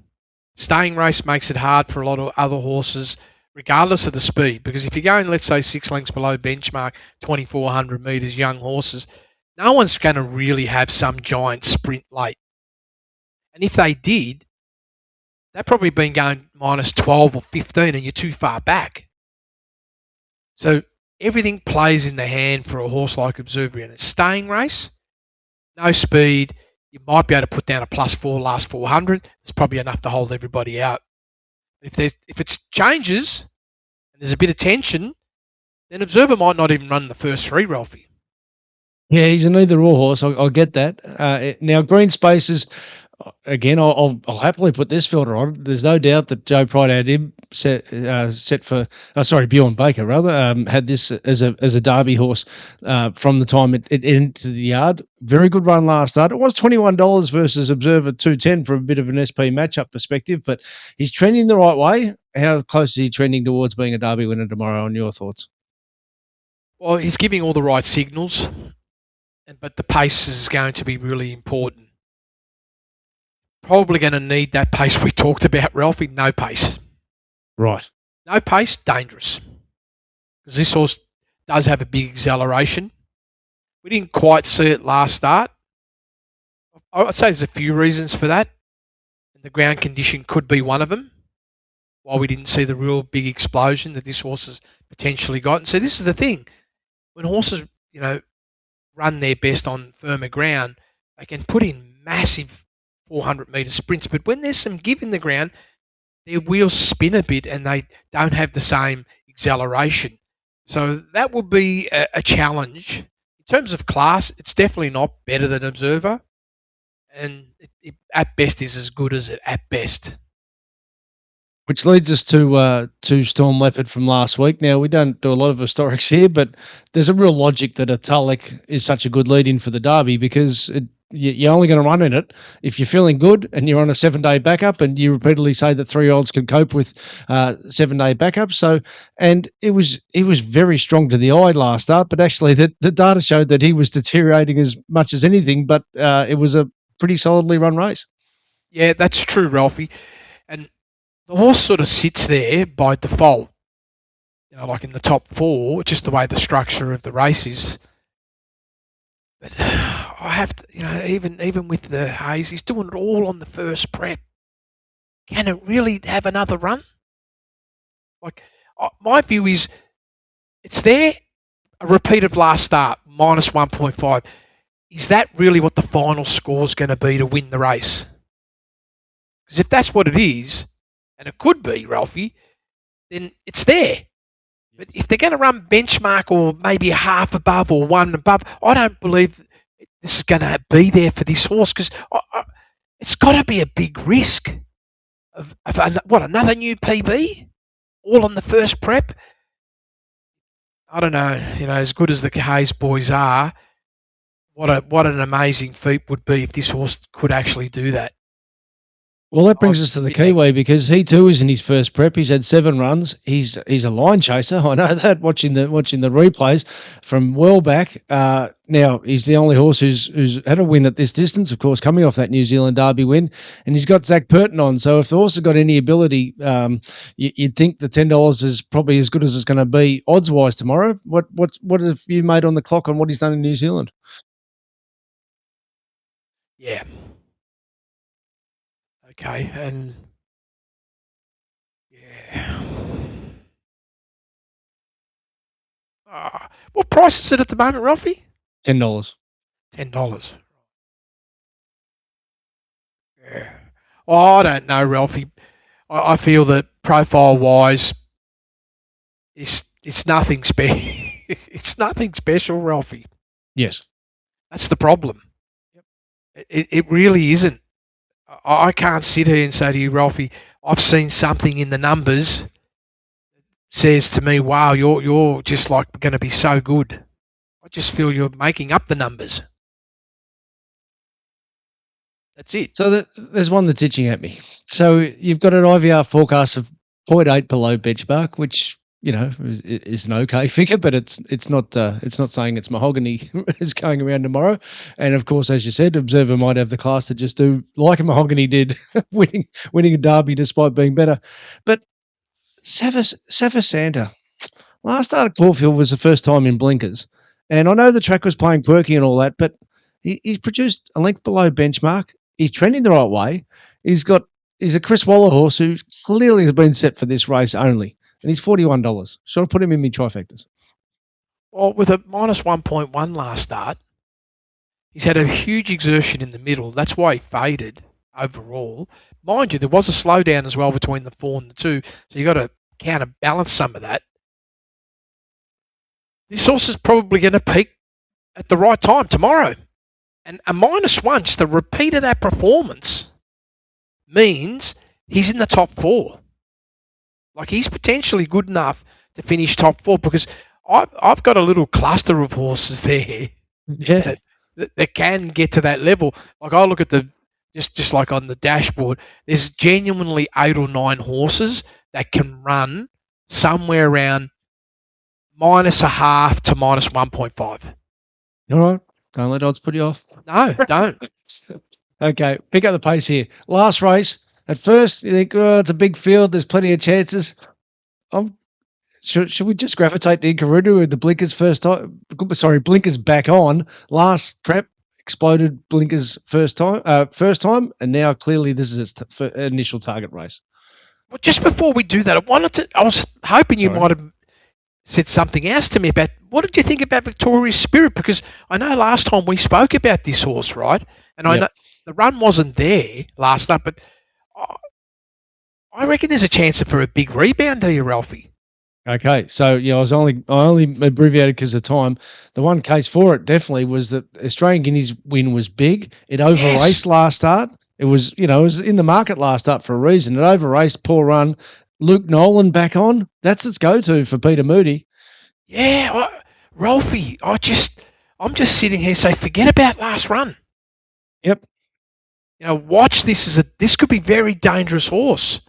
Staying race makes it hard for a lot of other horses, regardless of the speed. Because if you're going, let's say, 6 lengths below benchmark, 2,400 metres, young horses, no one's going to really have some giant sprint late. And if they did, they've probably been going -12 or 15 and you're too far back. So everything plays in the hand for a horse like Observer in a staying race. No speed. You might be able to put down a +4 last 400. It's probably enough to hold everybody out. If it changes and there's a bit of tension, then Observer might not even run the first 3, Ralphie. Yeah, he's an either-or horse. I'll get that. Now, Green Spaces, again, I'll happily put this filter on. There's no doubt that Joe Pride had him set for. Bjorn Baker rather had this as a Derby horse from the time it entered the yard. Very good run last start. It was $21 versus Observer 210 from a bit of an SP matchup perspective, but he's trending the right way. How close is he trending towards being a Derby winner tomorrow? On your thoughts? Well, he's giving all the right signals, but the pace is going to be really important. Probably going to need that pace we talked about, Ralphie. No pace. Right. No pace, dangerous. Because this horse does have a big acceleration. We didn't quite see it last start. I'd say there's a few reasons for that. And the ground condition could be one of them. While we didn't see the real big explosion that this horse has potentially got. And so this is the thing. When horses, run their best on firmer ground, they can put in massive 400-metre sprints. But when there's some give in the ground, their wheels spin a bit and they don't have the same acceleration. So that will be a challenge. In terms of class, it's definitely not better than Observer. And it at best is as good as it at best. Which leads us to Storm Leopard from last week. Now, we don't do a lot of historics here, but there's a real logic that a Tulloch is such a good lead-in for the Derby because you're only going to run in it if you're feeling good and you're on a 7-day backup, and you repeatedly say that 3-year-olds can cope with 7-day backup. So, and he was very strong to the eye last start, but actually the data showed that he was deteriorating as much as anything, but it was a pretty solidly run race. Yeah, that's true, Ralphie. And the horse sort of sits there by default, like in the top 4, just the way the structure of the race is. But I have to, even with the Hayes, he's doing it all on the first prep. Can it really have another run? My view is it's there, a repeat of last start, minus 1.5. Is that really what the final score is going to be to win the race? Because if that's what it is, and it could be, Ralphie, then it's there. But if they're going to run benchmark or maybe a half above or 1 above, I don't believe this is going to be there for this horse because it's got to be a big risk of another new PB? All on the first prep? I don't know. As good as the Hayes boys are, what an amazing feat would be if this horse could actually do that. Well, that brings us to the Kiwi because he too is in his first prep. He's had 7 runs. He's a line chaser. I know that watching the replays from well back. Now he's the only horse who's had a win at this distance, of course, coming off that New Zealand Derby win, and he's got Zach Purton on. So if the horse has got any ability, you'd think the $10 is probably as good as it's going to be odds wise tomorrow. What have you made on the clock on what he's done in New Zealand? Yeah. Okay, and yeah. What price is it at the moment, Ralphie? $10. $10. Yeah. Oh, I don't know, Ralphie. I feel that profile-wise, it's nothing special. It's nothing special, Ralphie. Yes, that's the problem. Yep. It really isn't. I can't sit here and say to you, Ralphie, I've seen something in the numbers that says to me, wow, you're just like going to be so good. I just feel you're making up the numbers. That's it. So there's one that's itching at me. So you've got an IVR forecast of 0.8 below benchmark, which is an okay figure, but it's not saying it's mahogany is going around tomorrow. And of course, as you said, Observer might have the class to just do like a mahogany did, winning a derby despite being better. But Sever Santa, last start at Caulfield was the first time in blinkers, and I know the track was playing quirky and all that, but he's produced a length below benchmark. He's trending the right way. He's a Chris Waller horse who clearly has been set for this race only. And he's $41. Should I put him in my trifectas? Well, with a minus 1.1 last start, he's had a huge exertion in the middle. That's why he faded overall. Mind you, there was a slowdown as well between the 4 and the 2, so you've got to counterbalance some of that. this horse is probably going to peak at the right time tomorrow. And a -1, just a repeat of that performance, means he's in the top 4. Like, he's potentially good enough to finish top 4, because I've got a little cluster of horses there that can get to that level. Like, I look at just like on the dashboard, there's genuinely 8 or 9 horses that can run somewhere around -0.5 to -1.5. All right. Don't let odds put you off. No, don't. Okay, pick up the pace here. Last race. At first, you think, oh, it's a big field. There's plenty of chances. Should we just gravitate to Inkaruna with the blinkers first time? Sorry, blinkers back on. Last prep exploded blinkers first time, and now clearly this is its initial target race. Well, just before we do that, I was hoping you might have said something else to me about what did you think about Victoria's Spirit? Because I know last time we spoke about this horse, right? And I know the run wasn't there last up, but I reckon there's a chance for a big rebound, do you, Ralphie? Okay, so I only abbreviated because of time. The one case for it definitely was that Australian Guinea's win was big. It over-raced last start. It was, it was in the market last start for a reason. It over-raced, poor run. Luke Nolan back on. That's its go-to for Peter Moody. Yeah, Ralphie, I'm just sitting here saying, forget about last run. Yep. Watch this this could be very dangerous horse.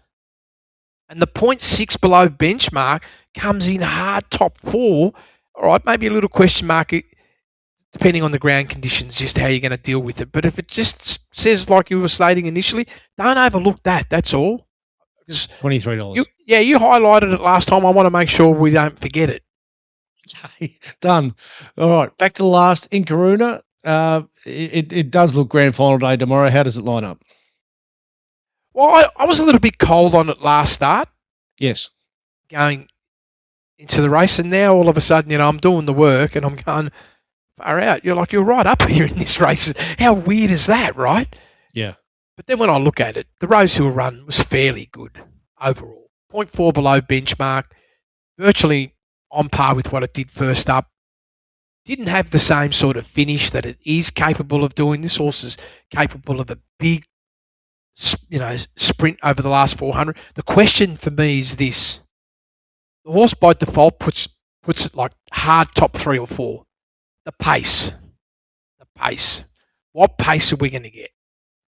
And the 0.6 below benchmark comes in hard top 4. All right, maybe a little question mark, depending on the ground conditions, just how you're going to deal with it. But if it just says like you were stating initially, don't overlook that. That's all. $23. You highlighted it last time. I want to make sure we don't forget it. Done. All right, back to the last. Inkaruna. It does look grand final day tomorrow. How does it line up? Well, I was a little bit cold on it last start. Yes. Going into the race, and now all of a sudden, I'm doing the work and I'm going far out. You're right up here in this race. How weird is that, right? Yeah. But then when I look at it, the Rosehill run was fairly good overall. 0.4 below benchmark, virtually on par with what it did first up. Didn't have the same sort of finish that it is capable of doing. This horse is capable of a big, sprint over the last 400. The question for me is this. The horse by default puts it like hard top 3 or 4. The pace. What pace are we going to get?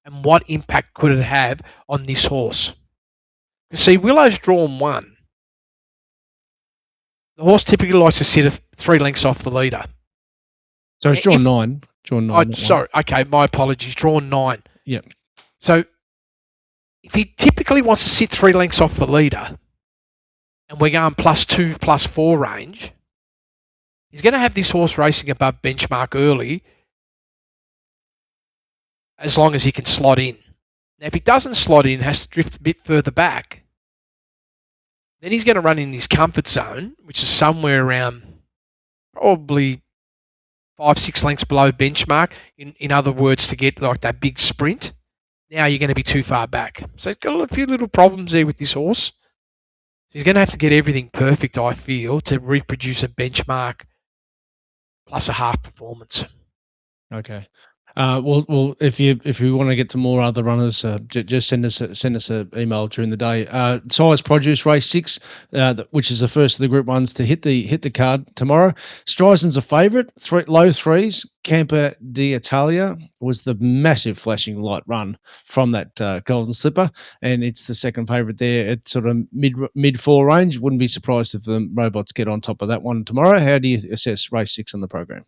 And what impact could it have on this horse? You see, Willow's drawn 1. The horse typically likes to sit 3 lengths off the leader. So it's drawn 9. Drawn 9. Sorry. Okay, my apologies. Drawn 9. Yep. So if he typically wants to sit 3 lengths off the leader, and we're going +2, +4 range, he's going to have this horse racing above benchmark early, as long as he can slot in. Now, if he doesn't slot in, has to drift a bit further back, then he's going to run in his comfort zone, which is somewhere around probably 5-6 lengths below benchmark. In other words, to get like that big sprint, now you're going to be too far back. So he's got a few little problems there with this horse. So he's going to have to get everything perfect, I feel, to reproduce a benchmark plus a half performance. Okay. Well, if you want to get to more other runners, just send us an email during the day. Size Produce Race 6, which is the first of the Group 1s to hit the card tomorrow. Stryzen's a favourite, low 3s. Campo d'Italia was the massive flashing light run from that Golden Slipper, and it's the second favourite there at sort of mid 4 range. Wouldn't be surprised if the robots get on top of that one tomorrow. How do you assess Race 6 on the program?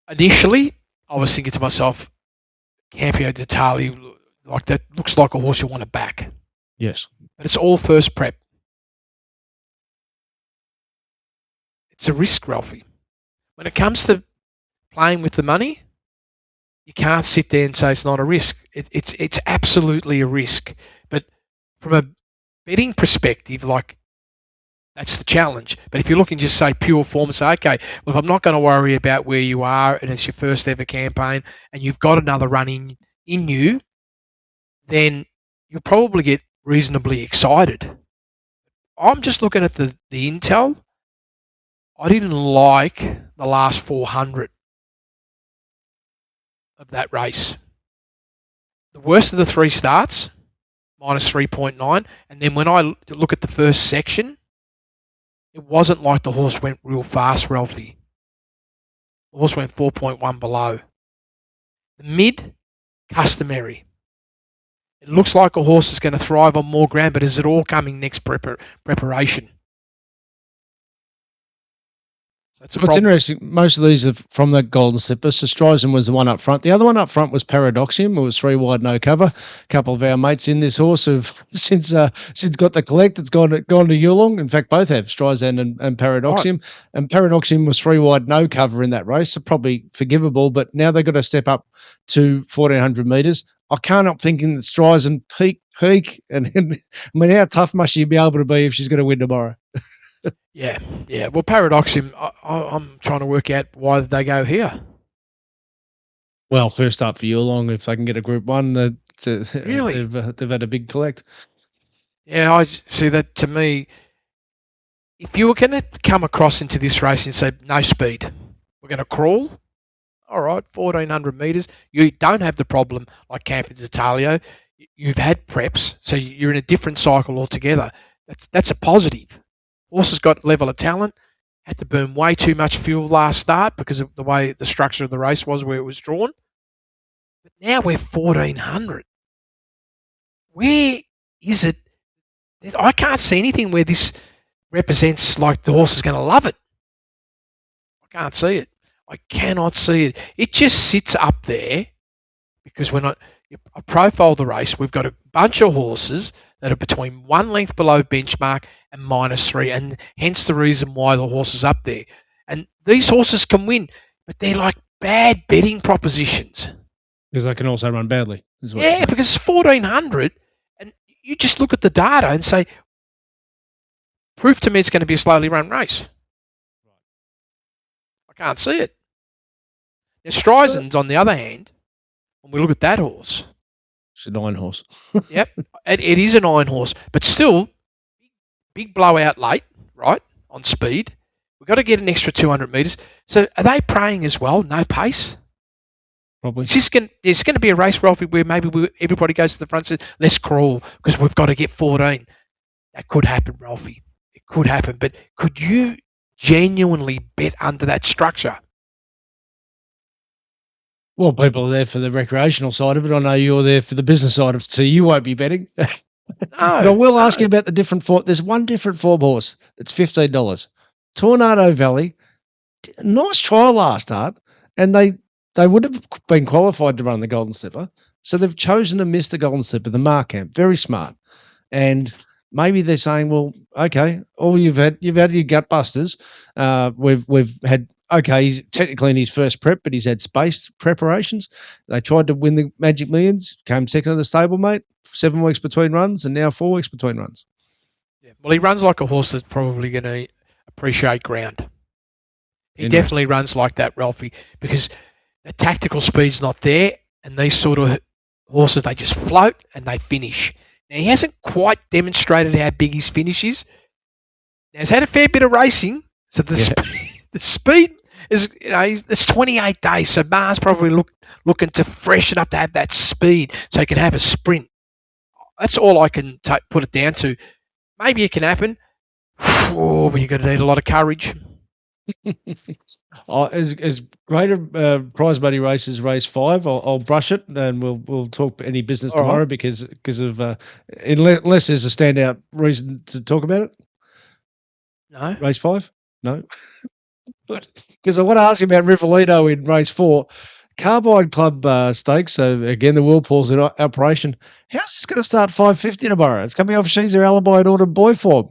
Initially, I was thinking to myself, Campo d'Italia, like that looks like a horse you want to back. Yes. But it's all first prep. It's a risk, Ralphie. When it comes to playing with the money, you can't sit there and say it's not a risk. It's absolutely a risk. But from a betting perspective, like, that's the challenge. But if you're looking just say pure form and say, okay, well, if I'm not going to worry about where you are and it's your first ever campaign and you've got another run in you, then you'll probably get reasonably excited. I'm just looking at the intel. I didn't like the last 400 of that race. The worst of the three starts, minus 3.9. And then when I look at the first section, it wasn't like the horse went real fast, Ralphy. The horse went 4.1 below. The mid, customary. It looks like a horse is going to thrive on more ground, but is it all coming next preparation? So that's What's interesting, most of these are from the Golden Slipper. So Streisand was the one up front. The other one up front was Paradoxium. It was 3 wide, no cover. A couple of our mates in this horse have since got the collect. It's gone to Yulong. In fact, both have Streisand and Paradoxium. Right. And Paradoxium was 3 wide, no cover in that race. So probably forgivable. But now they've got to step up to 1,400 metres. I can't help thinking that Streisand peak. And I mean, how tough must she be able to be if she's going to win tomorrow? Yeah. Well, Paradoxium, I'm trying to work out why they go here. Well, first up for Yulong, if they can get a Group 1, really? They've had a big collect. Yeah, I see that. To me, if you were going to come across into this race and say, no speed, we're going to crawl, all right, 1,400 metres. You don't have the problem like Campo d'Italia. You've had preps, so you're in a different cycle altogether. That's a positive. Horse has got level of talent, had to burn way too much fuel last start because of the way the structure of the race was where it was drawn. But now we're 1,400. Where is it? I can't see anything where this represents like the horse is going to love it. I can't see it. I cannot see it. It just sits up there because when I profile the race, we've got a bunch of horses that are between 1 length below benchmark and -3, and hence the reason why the horse is up there. And these horses can win, but they're like bad betting propositions. Because they can also run badly. Yeah, because it's 1,400, and you just look at the data and say, prove to me it's going to be a slowly run race. I can't see it. Now, Streisand's, on the other hand, when we look at that horse, it's an iron horse. Yep, it is an iron horse, but still, big blowout late, right, on speed. We've got to get an extra 200 metres. So are they praying as well? No pace? Probably. It's going to be a race, Ralphy, where maybe everybody goes to the front and says, let's crawl because we've got to get 14. That could happen, Ralphy. It could happen. But could you genuinely bet under that structure? Well, people are there for the recreational side of it. I know you're there for the business side of it, so you won't be betting. No. But I will ask you about the different form. There's one different form horse. It's $15. Tornado Valley. Nice trial last start, and they would have been qualified to run the Golden Slipper. So they've chosen to miss the Golden Slipper, the Markham. Very smart. And maybe they're saying, well, okay, all you've had your gut busters. We've had. Okay, he's technically in his first prep, but he's had spaced preparations. They tried to win the Magic Millions, came second of the stablemate, 7 weeks between runs, and now 4 weeks between runs. Yeah, well, he runs like a horse that's probably going to appreciate ground. He definitely runs like that, Ralphie, because the tactical speed's not there, and these sort of horses, they just float and they finish. Now, he hasn't quite demonstrated how big his finish is. Now, he's had a fair bit of racing, so the speed is, it's 28 days, so Mar's probably looking to freshen up to have that speed so he can have a sprint. That's all I can put it down to. Maybe it can happen. Oh, but you're going to need a lot of courage. As greater prize money races, race 5, I'll brush it, and we'll talk any business all tomorrow right. because of unless there's a standout reason to talk about it. No, race 5, no. Because I want to ask you about Rivolino in race 4. Carbide Club stakes. So again, the Whirlpool's in operation. How's this going to start 5:50 tomorrow? It's coming off She's Her Alibi and Autumn Boy form.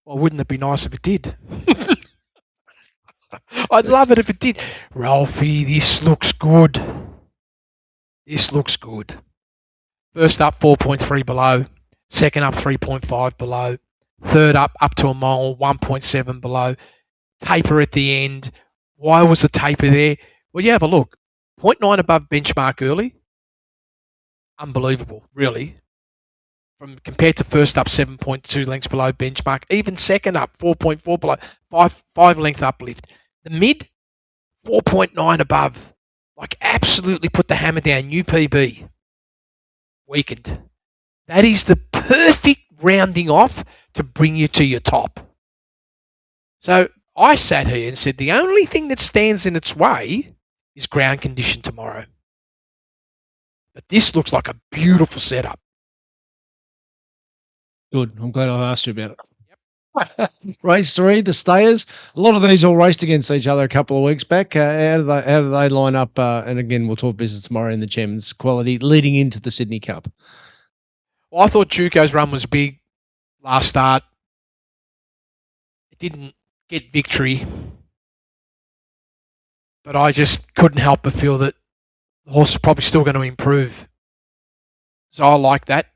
Well, wouldn't it be nice if it did? I'd love it if it did. Ralphie, this looks good. This looks good. First up, 4.3 below. Second up, 3.5 below. Third up to a mile, 1.7 below. Taper at the end. Why was the taper there? Well, you have a look. 0.9 above benchmark early. Unbelievable, really. from compared to first up 7.2 lengths below benchmark, even second up 4.4 below, 5 length uplift. The mid 4.9 above, like absolutely put the hammer down. New PB, weakened. That is the perfect rounding off to bring you to your top. So I sat here and said the only thing that stands in its way is ground condition tomorrow. But this looks like a beautiful setup. Good. I'm glad I asked you about it. Yep. Race 3, the stayers. A lot of these all raced against each other a couple of weeks back. How do they line up? And again, we'll talk business tomorrow in the Chairman's Quality leading into the Sydney Cup. Well, I thought Juco's run was big last start. It didn't get victory, but I just couldn't help but feel that the horse is probably still going to improve. So I like that.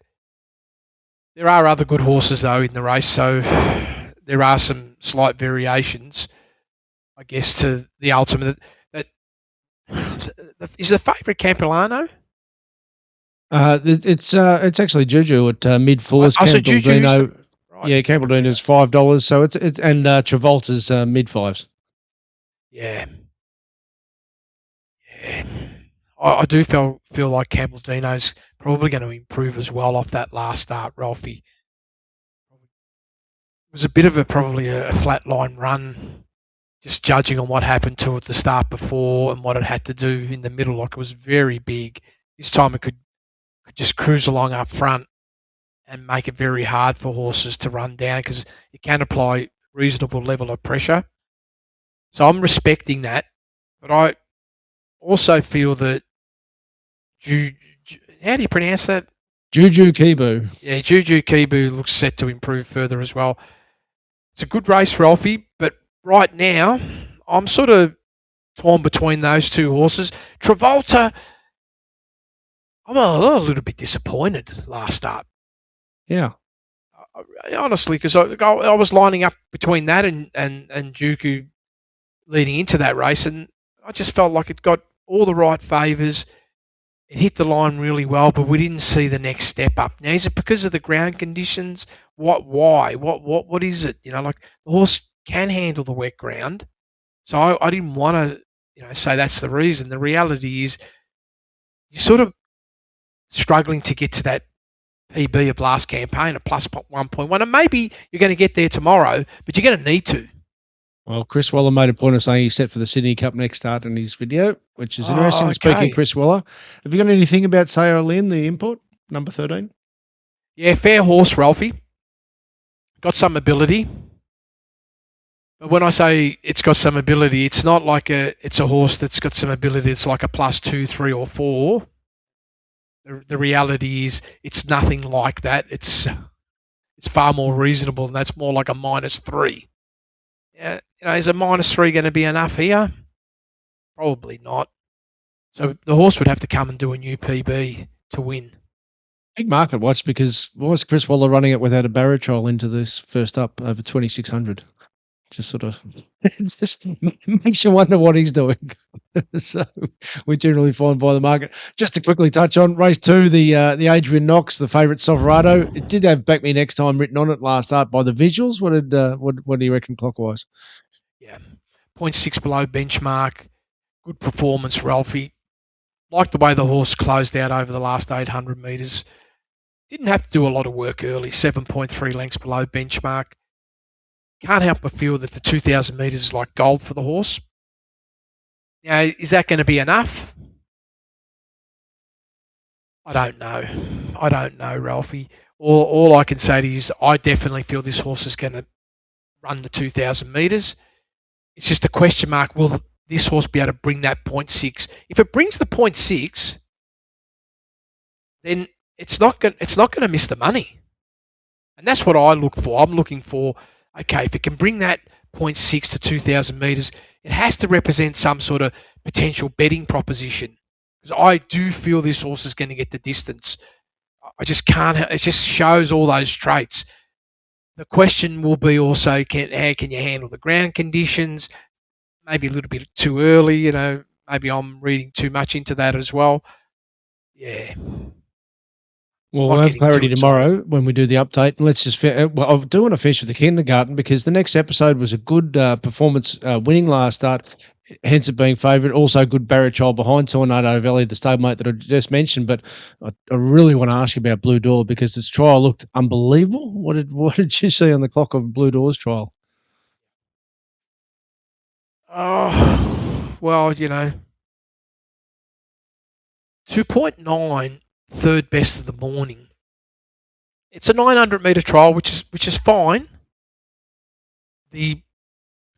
There are other good horses, though, in the race, so there are some slight variations, I guess, to the ultimate. Is the favourite Campilano? It's actually Juju at mid fours. So Juju, right. Yeah, Campbelldine is $5, so it's and Travolta's mid fives. Yeah. I do feel like Campbelldino's probably going to improve as well off that last start, Ralphy. It was a bit of probably a flatline run, just judging on what happened to it at the start before and what it had to do in the middle. Like, it was very big. This time it could just cruise along up front and make it very hard for horses to run down because it can apply reasonable level of pressure. So I'm respecting that, but I also feel that how do you pronounce that? Juju Kibu. Yeah, Juju Kibu looks set to improve further as well. It's a good race, Ralphie, but right now I'm sort of torn between those two horses. Travolta, I'm a little bit disappointed last start. Yeah. Honestly, because I was lining up between that and Juku leading into that race, and I just felt like it got all the right favours. It hit the line really well, but we didn't see the next step up. Now, is it because of the ground conditions? Why? What is it? Like, the horse can handle the wet ground, so I didn't want to, say that's the reason. The reality is, you're sort of struggling to get to that PB of last campaign, a plus 1.1, and maybe you're going to get there tomorrow, but you're going to need to. Well, Chris Waller made a point of saying he's set for the Sydney Cup next start in his video, which is interesting. Okay. Speaking of Chris Waller, have you got anything about Sayo Lin, the import, number 13? Yeah, fair horse, Ralphie. Got some ability. But when I say it's got some ability, it's not like it's a horse that's got some ability. It's like a plus 2, 3, or 4. The reality is it's nothing like that. It's far more reasonable, and that's more like a minus 3. Is a minus 3 going to be enough here? Probably not. So the horse would have to come and do a new PB to win. Big market watch, because why was Chris Waller running it without a barrier trial into this first up over 2,600? Just sort of just makes you wonder what he's doing. So we generally find by the market. Just to quickly touch on race 2, the Adrian Knox, the favourite Soverado. It did have Back Me Next Time written on it last start by the visuals. What do you reckon clockwise? Yeah, 0.6 below benchmark. Good performance, Ralphie. Like the way the horse closed out over the last 800 metres. Didn't have to do a lot of work early. 7.3 lengths below benchmark. Can't help but feel that the 2,000 metres is like gold for the horse. Now, is that going to be enough? I don't know, Ralphie. All I can say to you is I definitely feel this horse is going to run the 2,000 metres. It's just a question mark. Will this horse be able to bring that 0.6? If it brings the 0.6, then it's not going to miss the money. And that's what I look for. I'm looking for, okay, if it can bring that 0.6 to 2,000 metres, it has to represent some sort of potential betting proposition. Because I do feel this horse is going to get the distance. I just can't. It just shows all those traits. The question will be also, how can you handle the ground conditions? Maybe a little bit too early, maybe I'm reading too much into that as well. Yeah. Well, Not we'll have getting clarity too excited. tomorrow when we do the update. Let's just well, I do want to finish with the kindergarten because the next episode was a good performance, winning last start, hence it being favourite. Also, good barrier trial behind Tornado Valley, the stablemate that I just mentioned. But I really want to ask you about Blue Door because this trial looked unbelievable. What did you see on the clock of Blue Door's trial? Oh, well, 2.9, third best of the morning. It's a 900-metre trial, which is fine. The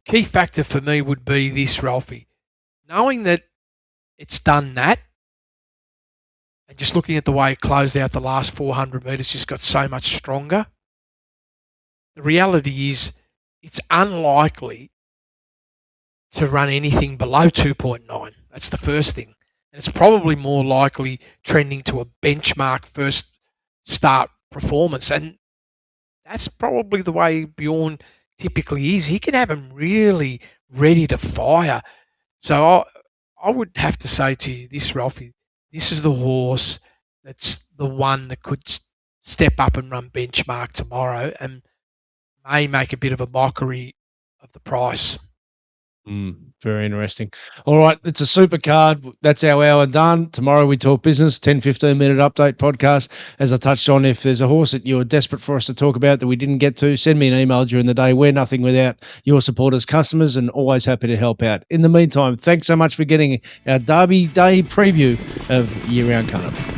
key factor for me would be this, Ralphy. Knowing that it's done that, and just looking at the way it closed out the last 400 metres, just got so much stronger. The reality is it's unlikely to run anything below 2.9. That's the first thing. And it's probably more likely trending to a benchmark first start performance. And that's probably the way Bjorn typically is. He can have him really ready to fire. So I would have to say to you this, Ralphie, this is the horse that's the one that could step up and run benchmark tomorrow and may make a bit of a mockery of the price. Very interesting. All right, it's a super card. That's our hour done. Tomorrow we talk business, 10, 15-minute update podcast. As I touched on, if there's a horse that you're desperate for us to talk about that we didn't get to, send me an email during the day. We're nothing without your support as customers and always happy to help out. In the meantime, thanks so much for getting our Derby Day preview of Year Round Carnival.